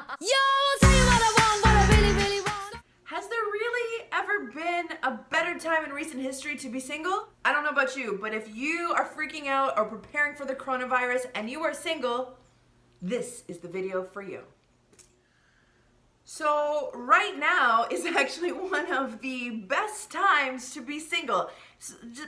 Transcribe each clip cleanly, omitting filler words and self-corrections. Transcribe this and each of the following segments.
I'll tell you what I want, what I really, really want. Has there really ever been a better time in recent history to be single? I don't know about you, but if you are freaking out or preparing for the coronavirus and you are single, this is the video for you. So right now is actually one of the best times to be single.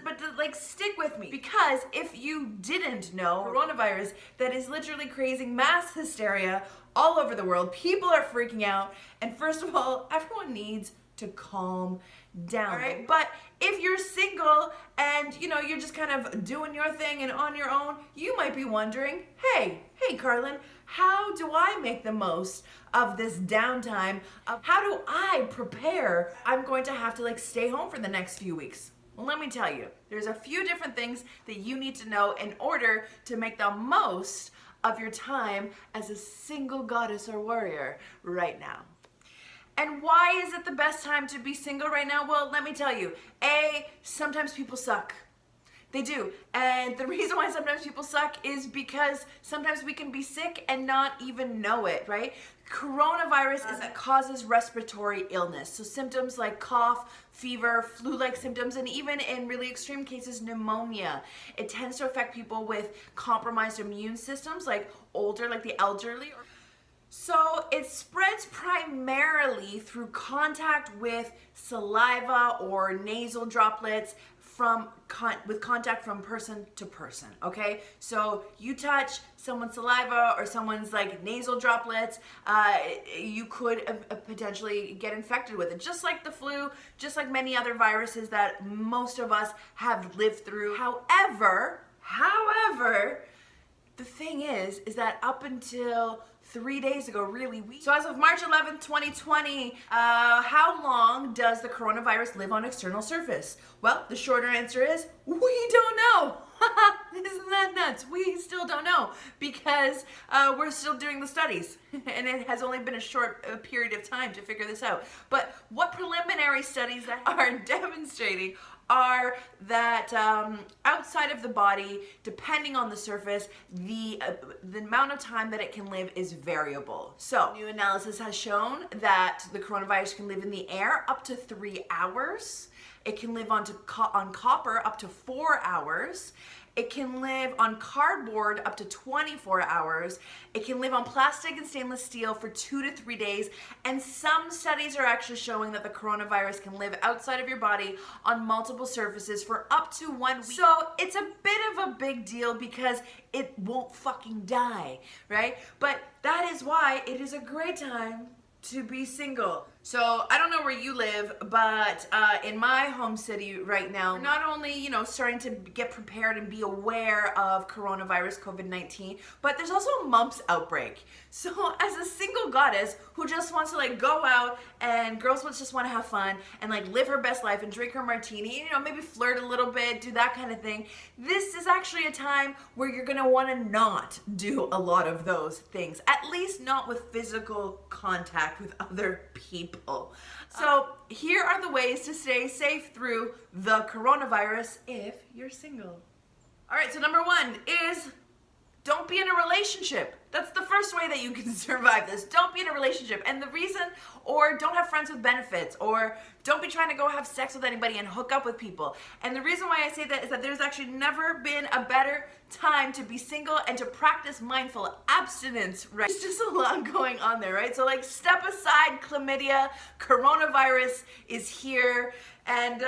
But stick with me, because if you didn't know, coronavirus that is literally creating mass hysteria all over the world. People are freaking out, and first of all, everyone needs to calm down. All right? But if you're single and you're just kind of doing your thing and on your own, you might be wondering, hey Carlen, how do I make the most of this downtime? How do I prepare? I'm going to have to stay home for the next few weeks. Well, let me tell you, there's a few different things that you need to know in order to make the most of your time as a single goddess or warrior right now. And why is it the best time to be single right now? Well, let me tell you. Sometimes people suck. They do. And the reason why sometimes people suck is because sometimes we can be sick and not even know it, right? Coronavirus is that causes respiratory illness. So symptoms like cough, fever, flu-like symptoms, and even in really extreme cases, pneumonia. It tends to affect people with compromised immune systems, like the elderly. So it spreads primarily through contact with saliva or nasal droplets with contact from person to person, okay? So you touch someone's saliva or someone's nasal droplets, you could potentially get infected with it, just like the flu, just like many other viruses that most of us have lived through. However, the thing is that up until 3 days ago, so as of March 11th, 2020, how long does the coronavirus live on external surface? Well, the shorter answer is, we don't know. Isn't that nuts? We still don't know, because we're still doing the studies, and it has only been a short period of time to figure this out. But what preliminary studies that are demonstrating are that outside of the body, depending on the surface, the amount of time that it can live is variable. So, new analysis has shown that the coronavirus can live in the air up to 3 hours. It can live on copper up to 4 hours. It can live on cardboard up to 24 hours. It can live on plastic and stainless steel for 2 to 3 days. And some studies are actually showing that the coronavirus can live outside of your body on multiple surfaces for up to 1 week. So it's a bit of a big deal because it won't fucking die, right? But that is why it is a great time to be single. So I don't know where you live, but in my home city right now, we're not only, starting to get prepared and be aware of coronavirus, COVID-19, but there's also a mumps outbreak. So as a single goddess who just wants to go out, and girls just want to have fun and live her best life and drink her martini, maybe flirt a little bit, do that kind of thing, this is actually a time where you're gonna want to not do a lot of those things, at least not with physical contact with other people. So here are the ways to stay safe through the coronavirus if you're single. All right, so number 1 is don't be in a relationship. That's the first way that you can survive this. Don't be in a relationship. And the reason, or don't have friends with benefits, or don't be trying to go have sex with anybody and hook up with people. And the reason why I say that is that there's actually never been a better time to be single and to practice mindful abstinence, right? There's just a lot going on there, right? So step aside chlamydia, coronavirus is here, and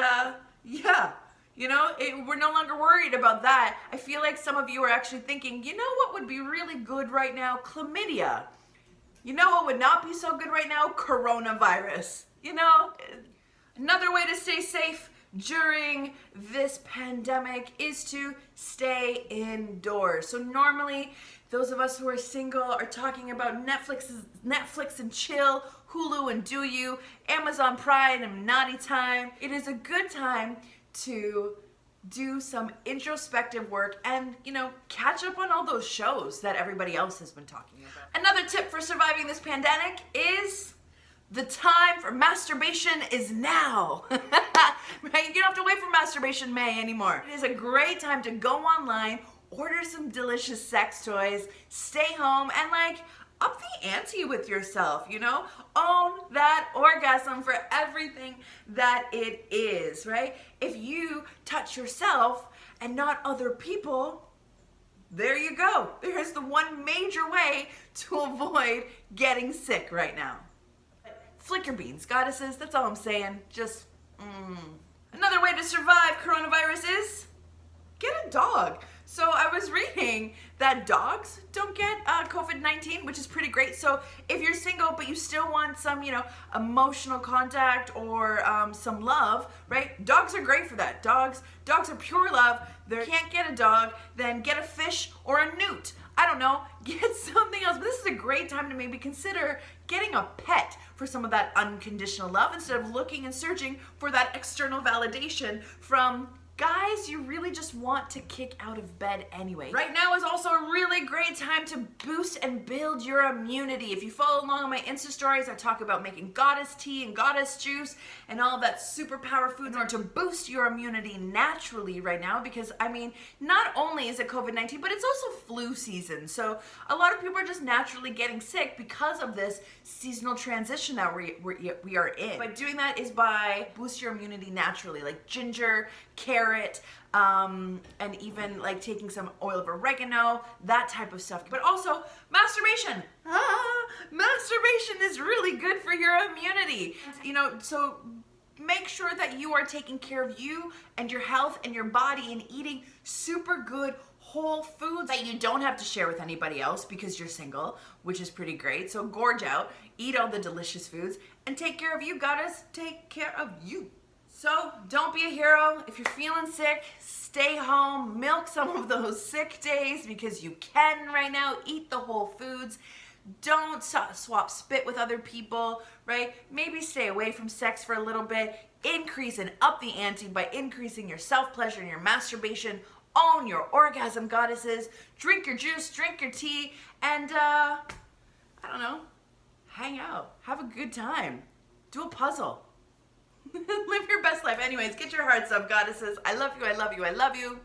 yeah. We're no longer worried about that. I feel like some of you are actually thinking, what would be really good right now? Chlamydia. What would not be so good right now? Coronavirus. Another way to stay safe during this pandemic is to stay indoors. So normally, those of us who are single are talking about Netflix and chill, Hulu and do you, Amazon Prime and naughty time. It is a good time to do some introspective work and, catch up on all those shows that everybody else has been talking about. Another tip for surviving this pandemic is the time for masturbation is now. Right? You don't have to wait for Masturbation May anymore. It is a great time to go online, order some delicious sex toys, stay home, and up the ante with yourself, you know? Own that orgasm for everything that it is, right? If you touch yourself and not other people, there you go. There's the one major way to avoid getting sick right now. Flick your beans, goddesses. That's all I'm saying. Just, Another way to survive coronavirus is get a dog. So I was reading that dogs don't get COVID-19, which is pretty great. So if you're single but you still want some, emotional contact or some love, right? Dogs are great for that. Dogs are pure love. They can't get a dog, then get a fish or a newt. I don't know, get something else. But this is a great time to maybe consider getting a pet for some of that unconditional love instead of looking and searching for that external validation from guys you really just want to kick out of bed anyway. Right now is also a really great time to boost and build your immunity. If you follow along on my Insta stories, I talk about making goddess tea and goddess juice and all of that superpower food in order to boost your immunity naturally right now because, not only is it COVID-19, but it's also flu season. So a lot of people are just naturally getting sick because of this seasonal transition that we are in. But doing that is by boost your immunity naturally, like ginger, carrot, and even like taking some oil of oregano, that type of stuff. But also masturbation. Masturbation is really good for your immunity. So make sure that you are taking care of you and your health and your body and eating super good whole foods that you don't have to share with anybody else because you're single, which is pretty great. So gorge out, eat all the delicious foods, and take care of you, goddess. Take care of you. So don't be a hero. If you're feeling sick, stay home, milk some of those sick days because you can right now. Eat the whole foods. Don't swap spit with other people, right? Maybe stay away from sex for a little bit. Increase and up the ante by increasing your self-pleasure and your masturbation. Own your orgasm, goddesses. Drink your juice, drink your tea, and hang out. Have a good time. Do a puzzle. Live your best life. Anyways, get your hearts up, goddesses. I love you, I love you, I love you.